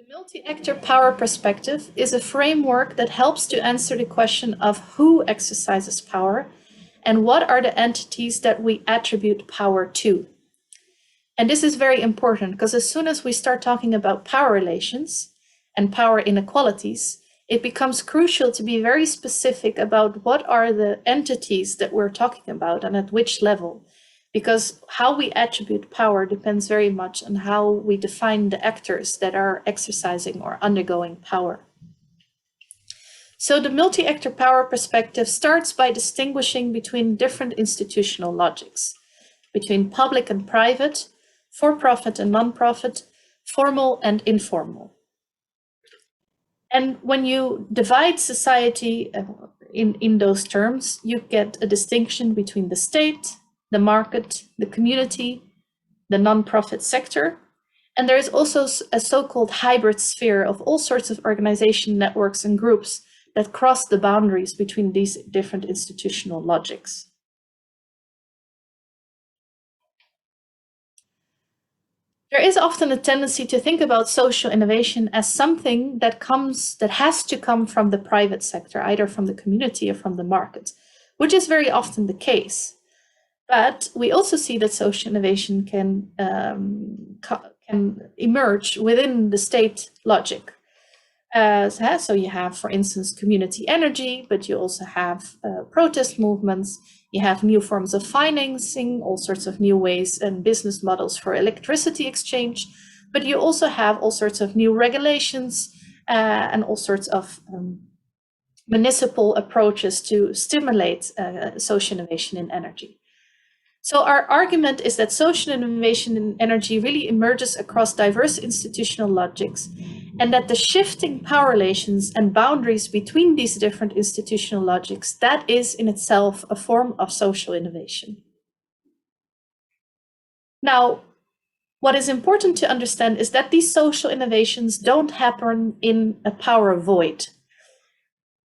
The multi-actor power perspective is a framework that helps to answer the question of who exercises power and what are the entities that we attribute power to. And this is very important because as soon as we start talking about power relations and power inequalities, it becomes crucial to be very specific about what are the entities that we're talking about and at which level. Because how we attribute power depends very much on how we define the actors that are exercising or undergoing power. So the multi-actor power perspective starts by distinguishing between different institutional logics, between public and private, for-profit and non-profit, formal and informal. And when you divide society in those terms, you get a distinction between the state, the market, the community, the non-profit sector. And there is also a so-called hybrid sphere of all sorts of organization networks and groups that cross the boundaries between these different institutional logics. There is often a tendency to think about social innovation as something that has to come from the private sector, either from the community or from the market, which is very often the case. But we also see that social innovation can emerge within the state logic. So you have, for instance, community energy, but you also have protest movements. You have new forms of financing, all sorts of new ways and business models for electricity exchange. But you also have all sorts of new regulations and all sorts of municipal approaches to stimulate social innovation in energy. So our argument is that social innovation in energy really emerges across diverse institutional logics, and that the shifting power relations and boundaries between these different institutional logics, that is in itself a form of social innovation. Now, what is important to understand is that these social innovations don't happen in a power void.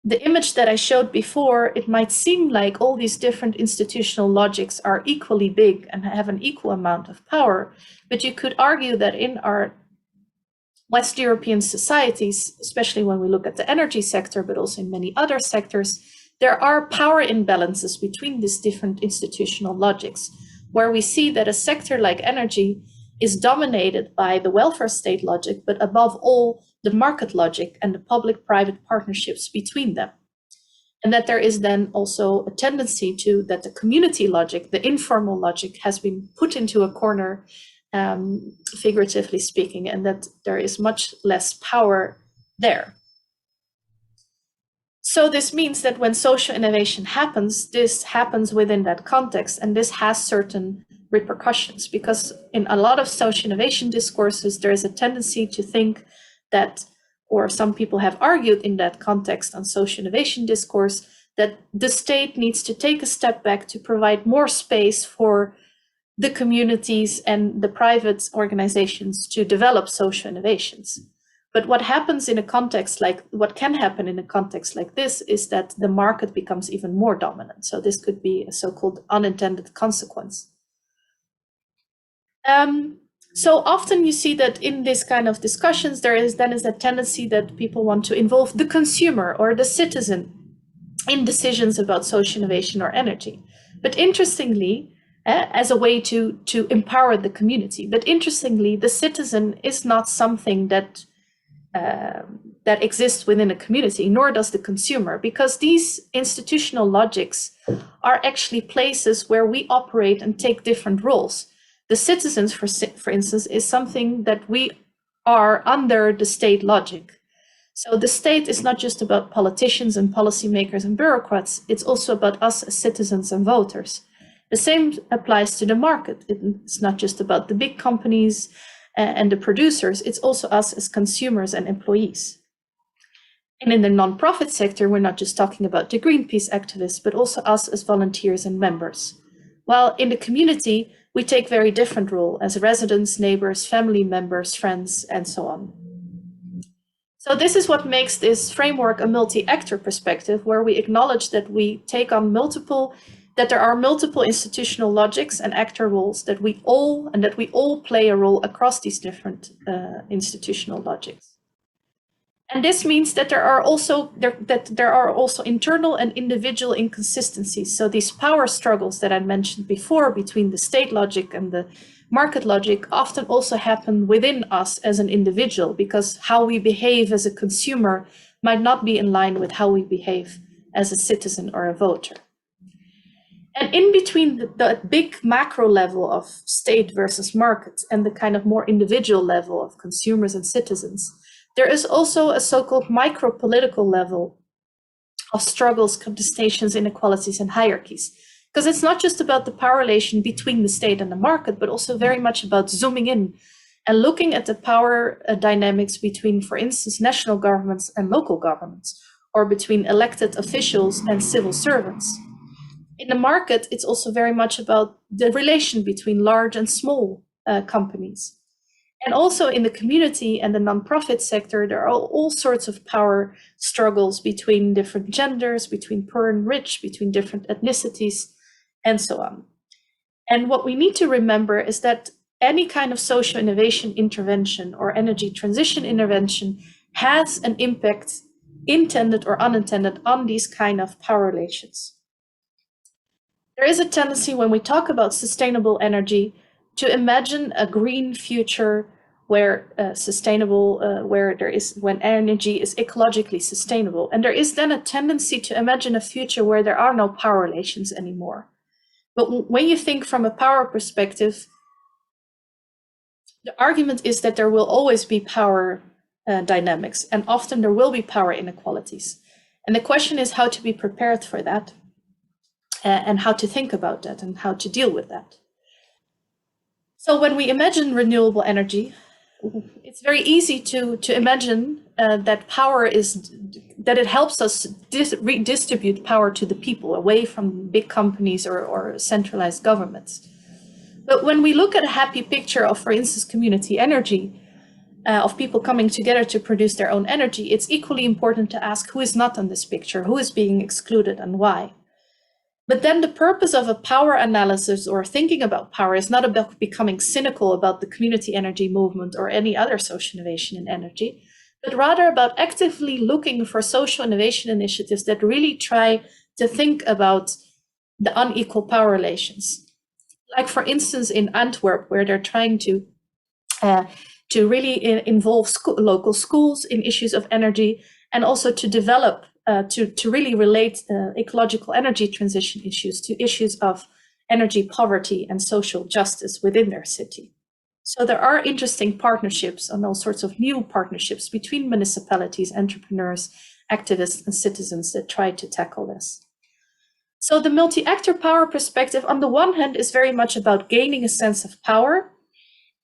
The image that I showed before, it might seem like all these different institutional logics are equally big and have an equal amount of power, but you could argue that in our West European societies, especially when we look at the energy sector, but also in many other sectors, there are power imbalances between these different institutional logics, where we see that a sector like energy is dominated by the welfare state logic, but above all, the market logic and the public-private partnerships between them. And that there is then also a tendency to that the community logic, the informal logic, has been put into a corner, figuratively speaking, and that there is much less power there. So this means that when social innovation happens, this happens within that context, and this has certain repercussions, because in a lot of social innovation discourses, there is a tendency to think that, or some people have argued in that context on social innovation discourse, that the state needs to take a step back to provide more space for the communities and the private organizations to develop social innovations. But what happens in a context like, what can happen in a context like this is that the market becomes even more dominant. So this could be a so-called unintended consequence. So often you see that in this kind of discussions, there is a tendency that people want to involve the consumer or the citizen in decisions about social innovation or energy. But interestingly, as a way to empower the community, but interestingly, the citizen is not something that exists within a community, nor does the consumer, because these institutional logics are actually places where we operate and take different roles. The citizens, for instance, is something that we are under the state logic. So the state is not just about politicians and policymakers and bureaucrats, it's also about us as citizens and voters. The same applies to the market. It's not just about the big companies and the producers, it's also us as consumers and employees. And in the nonprofit sector, we're not just talking about the Greenpeace activists, but also us as volunteers and members. While in the community, we take very different role as residents, neighbors, family members, friends, and so on. So this is what makes this framework a multi-actor perspective, where we acknowledge that we take on that there are multiple institutional logics and actor roles that we all play a role across these different institutional logics. And this means that there are also internal and individual inconsistencies. So these power struggles that I mentioned before between the state logic and the market logic often also happen within us as an individual, because how we behave as a consumer might not be in line with how we behave as a citizen or a voter. And in between the big macro level of state versus market and the kind of more individual level of consumers and citizens, there is also a so-called micro-political level of struggles, contestations, inequalities, and hierarchies. Because it's not just about the power relation between the state and the market, but also very much about zooming in and looking at the power dynamics between, for instance, national governments and local governments, or between elected officials and civil servants. In the market, it's also very much about the relation between large and small companies. And also in the community and the nonprofit sector, there are all sorts of power struggles between different genders, between poor and rich, between different ethnicities, and so on. And what we need to remember is that any kind of social innovation intervention or energy transition intervention has an impact, intended or unintended, on these kind of power relations. There is a tendency when we talk about sustainable energy to imagine a green future where when energy is ecologically sustainable. And there is then a tendency to imagine a future where there are no power relations anymore. But when you think from a power perspective, the argument is that there will always be power dynamics, and often there will be power inequalities. And the question is how to be prepared for that, and how to think about that, and how to deal with that. So when we imagine renewable energy, it's very easy to imagine that it helps us redistribute power to the people away from big companies or centralized governments. But when we look at a happy picture of, for instance, community energy, of people coming together to produce their own energy, it's equally important to ask who is not on this picture, who is being excluded, and why. But then the purpose of a power analysis or thinking about power is not about becoming cynical about the community energy movement or any other social innovation in energy, but rather about actively looking for social innovation initiatives that really try to think about the unequal power relations. Like, for instance, in Antwerp, where they're trying to really involve local schools in issues of energy, and also to develop to really relate ecological energy transition issues to issues of energy poverty and social justice within their city. So there are interesting partnerships and all sorts of new partnerships between municipalities, entrepreneurs, activists, and citizens that try to tackle this. So the multi-actor power perspective, on the one hand, is very much about gaining a sense of power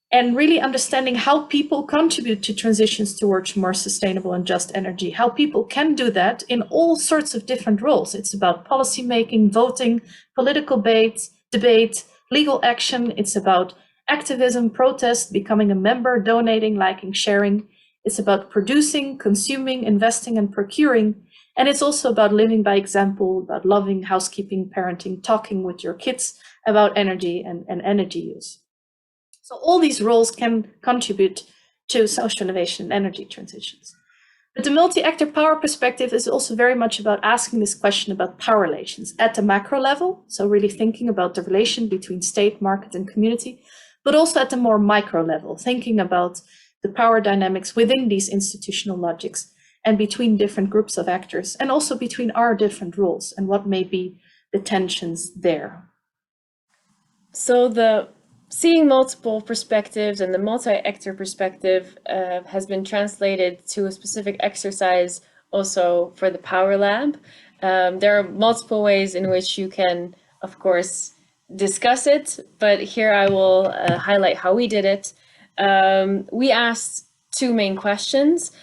and really understanding how people contribute to transitions towards more sustainable and just energy, how people can do that in all sorts of different roles. It's about policymaking, voting, political debate, legal action. It's about activism, protest, becoming a member, donating, liking, sharing. It's about producing, consuming, investing, and procuring. And it's also about living by example, about loving, housekeeping, parenting, talking with your kids about energy and energy use. So all these roles can contribute to social innovation and energy transitions. But the multi-actor power perspective is also very much about asking this question about power relations at the macro level, so really thinking about the relation between state, market, and community, but also at the more micro level, thinking about the power dynamics within these institutional logics and between different groups of actors, and also between our different roles and what may be the tensions there. So the seeing multiple perspectives and the multi-actor perspective has been translated to a specific exercise also for the Power Lab. There are multiple ways in which you can, of course, discuss it, but here I will highlight how we did it. We asked two main questions.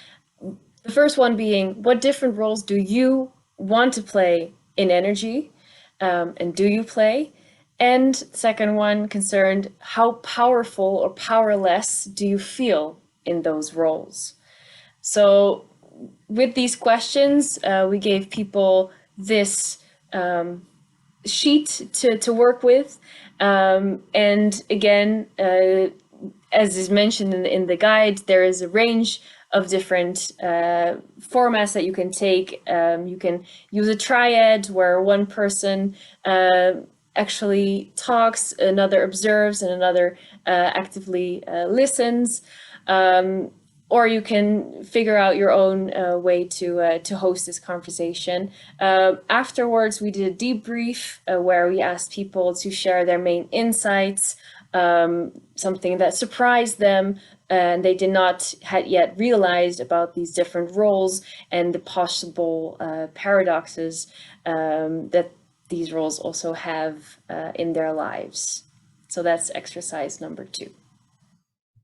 The first one being, what different roles do you want to play in energy, and do you play? And second one concerned, how powerful or powerless do you feel in those roles? So with these questions, we gave people this sheet to work with. And again, as is mentioned in the guide, there is a range of different formats that you can take. You can use a triad where one person actually talks, another observes, and another actively listens. Or you can figure out your own way to host this conversation. Afterwards, we did a debrief where we asked people to share their main insights, something that surprised them and they did not had yet realized about these different roles and the possible paradoxes that these roles also have in their lives. So that's exercise number 2.